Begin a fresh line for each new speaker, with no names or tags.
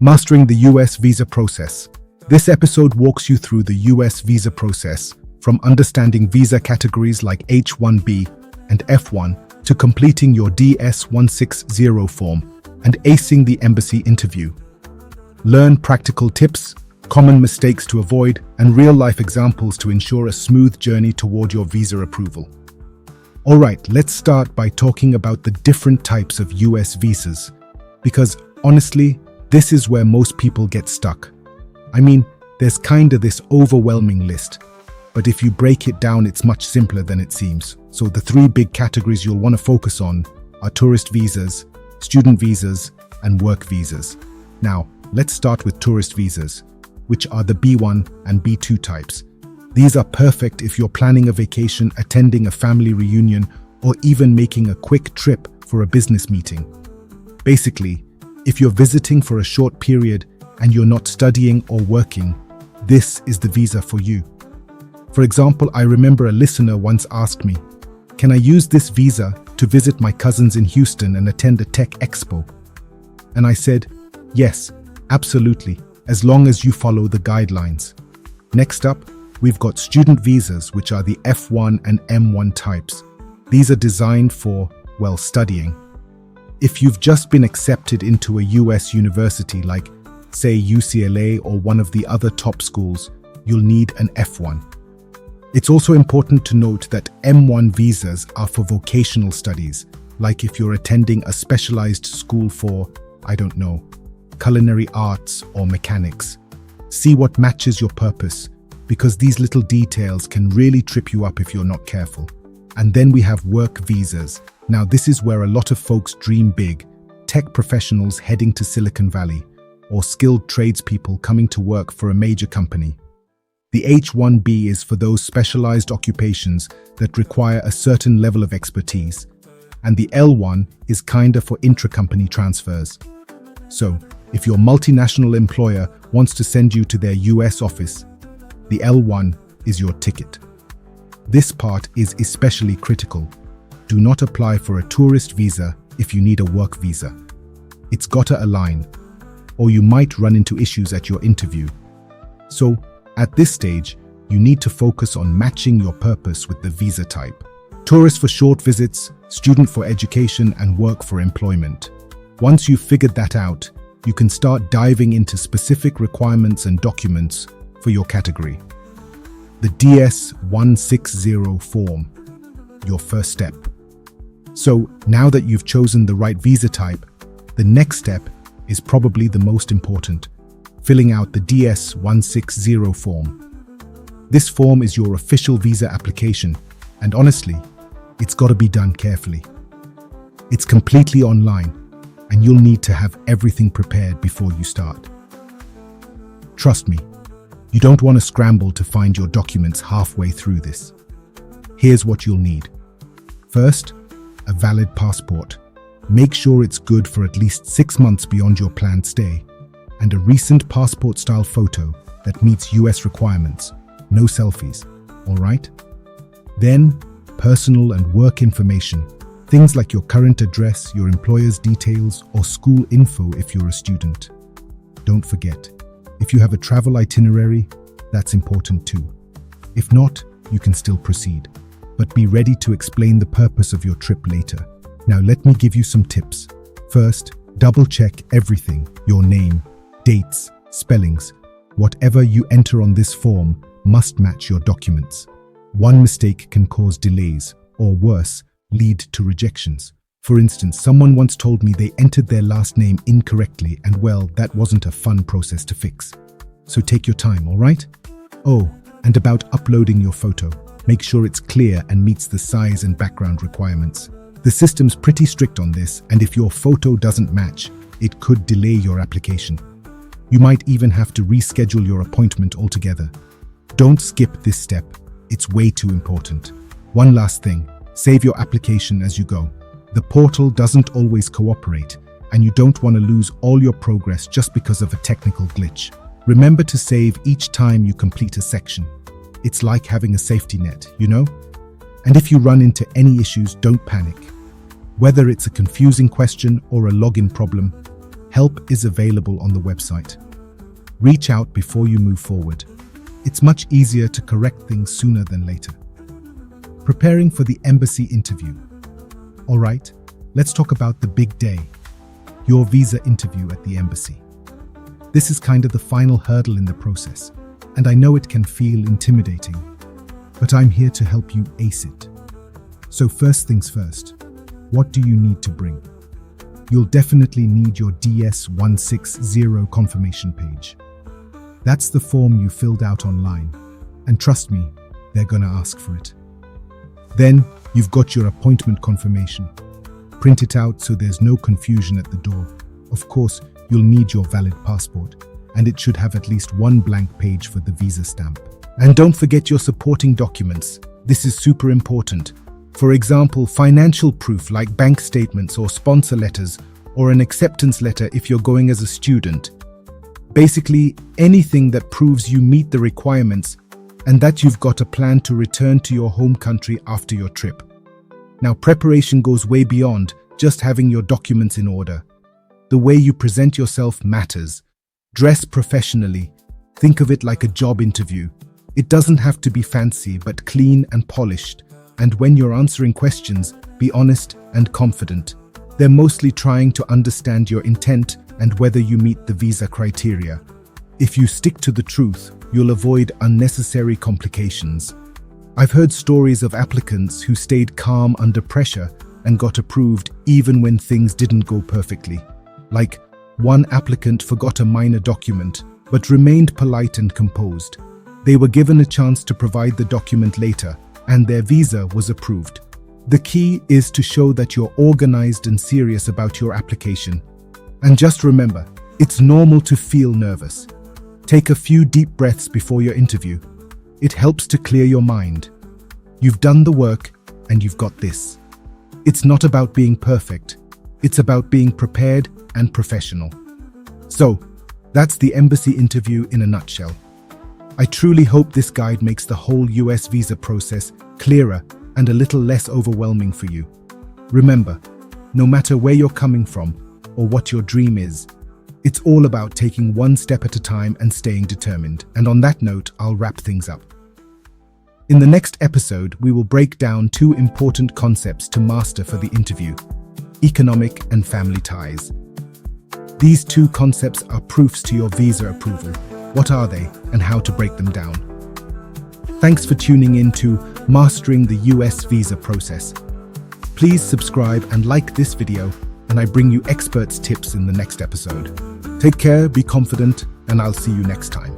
Mastering the US visa process. This episode walks you through the US visa process, from understanding visa categories like H-1B and F-1 to completing your DS-160 form and acing the embassy interview. Learn practical tips, common mistakes to avoid, and real-life examples to ensure a smooth journey toward your visa approval. Alright, let's start by talking about the different types of US visas, because honestly, this is where most people get stuck. I mean, there's kinda this overwhelming list, but if you break it down, it's much simpler than it seems. So the three big categories you'll want to focus on are tourist visas, student visas, and work visas. Now, let's start with tourist visas, which are the B1 and B2 types. These are perfect if you're planning a vacation, attending a family reunion, or even making a quick trip for a business meeting. Basically, if you're visiting for a short period and you're not studying or working, this is the visa for you. For example, I remember a listener once asked me, "Can I use this visa to visit my cousins in Houston and attend a tech expo?" And I said, yes, absolutely, as long as you follow the guidelines. Next up, we've got student visas, which are the F1 and M1 types. These are designed for, well, studying. If you've just been accepted into a US university like, say, UCLA or one of the other top schools, you'll need an F1. It's also important to note that M1 visas are for vocational studies, like if you're attending a specialized school for, I don't know, culinary arts or mechanics. See what matches your purpose, because these little details can really trip you up if you're not careful. And then we have work visas. Now this is where a lot of folks dream big, tech professionals heading to Silicon Valley, or skilled tradespeople coming to work for a major company. The H-1B is for those specialized occupations that require a certain level of expertise, and the L-1 is kinda for intra-company transfers. So, if your multinational employer wants to send you to their US office, the L-1 is your ticket. This part is especially critical. Do not apply for a tourist visa if you need a work visa. It's gotta align, or you might run into issues at your interview. So, at this stage, you need to focus on matching your purpose with the visa type. Tourist for short visits, student for education, and work for employment. Once you've figured that out, you can start diving into specific requirements and documents for your category. The DS-160 form, your first step. So, now that you've chosen the right visa type, the next step is probably the most important, filling out the DS-160 form. This form is your official visa application, and honestly, it's got to be done carefully. It's completely online, and you'll need to have everything prepared before you start. Trust me, you don't want to scramble to find your documents halfway through this. Here's what you'll need. First, a valid passport. Make sure it's good for at least 6 months beyond your planned stay, and a recent passport-style photo that meets US requirements. No selfies, all right? Then, personal and work information. Things like your current address, your employer's details, or school info if you're a student. Don't forget, if you have a travel itinerary, that's important too. If not, you can still proceed, but be ready to explain the purpose of your trip later. Now let me give you some tips. First, double-check everything: your name, dates, spellings. Whatever you enter on this form must match your documents. One mistake can cause delays, or worse, lead to rejections. For instance, someone once told me they entered their last name incorrectly, and well, that wasn't a fun process to fix. So take your time, all right? Oh, and about uploading your photo. Make sure it's clear and meets the size and background requirements. The system's pretty strict on this, and if your photo doesn't match, it could delay your application. You might even have to reschedule your appointment altogether. Don't skip this step. It's way too important. One last thing, save your application as you go. The portal doesn't always cooperate, and you don't want to lose all your progress just because of a technical glitch. Remember to save each time you complete a section. It's like having a safety net, you know? And if you run into any issues, don't panic. Whether it's a confusing question or a login problem, Help is available on the website. Reach out before you move forward. It's much easier to correct things sooner than later. Preparing for the embassy interview. All right, let's talk about the big day, your visa interview at the embassy. This is kind of the final hurdle in the process, and I know it can feel intimidating, but I'm here to help you ace it. So first things first, what do you need to bring? You'll definitely need your DS-160 confirmation page. That's the form you filled out online, and trust me, they're gonna ask for it. Then, you've got your appointment confirmation. Print it out so there's no confusion at the door. Of course, you'll need your valid passport, and it should have at least one blank page for the visa stamp. And don't forget your supporting documents. This is super important. For example, financial proof like bank statements or sponsor letters, or an acceptance letter if you're going as a student. Basically, anything that proves you meet the requirements and that you've got a plan to return to your home country after your trip. Now, preparation goes way beyond just having your documents in order. The way you present yourself matters. Dress professionally. Think of it like a job interview. It doesn't have to be fancy, but clean and polished. And when you're answering questions, be honest and confident. They're mostly trying to understand your intent and whether you meet the visa criteria. If you stick to the truth, you'll avoid unnecessary complications. I've heard stories of applicants who stayed calm under pressure and got approved even when things didn't go perfectly. Like, one applicant forgot a minor document, but remained polite and composed. They were given a chance to provide the document later, and their visa was approved. The key is to show that you're organized and serious about your application. And just remember, it's normal to feel nervous. Take a few deep breaths before your interview. It helps to clear your mind. You've done the work, and you've got this. It's not about being perfect. It's about being prepared and professional. So, that's the embassy interview in a nutshell. I truly hope this guide makes the whole US visa process clearer and a little less overwhelming for you. Remember, no matter where you're coming from or what your dream is, it's all about taking one step at a time and staying determined. And on that note, I'll wrap things up. In the next episode, we will break down two important concepts to master for the interview: economic and family ties. These two concepts are proofs to your visa approval. What are they and how to break them down? Thanks for tuning in to Mastering the US Visa Process. Please subscribe and like this video, and I bring you experts' tips in the next episode. Take care, be confident, and I'll see you next time.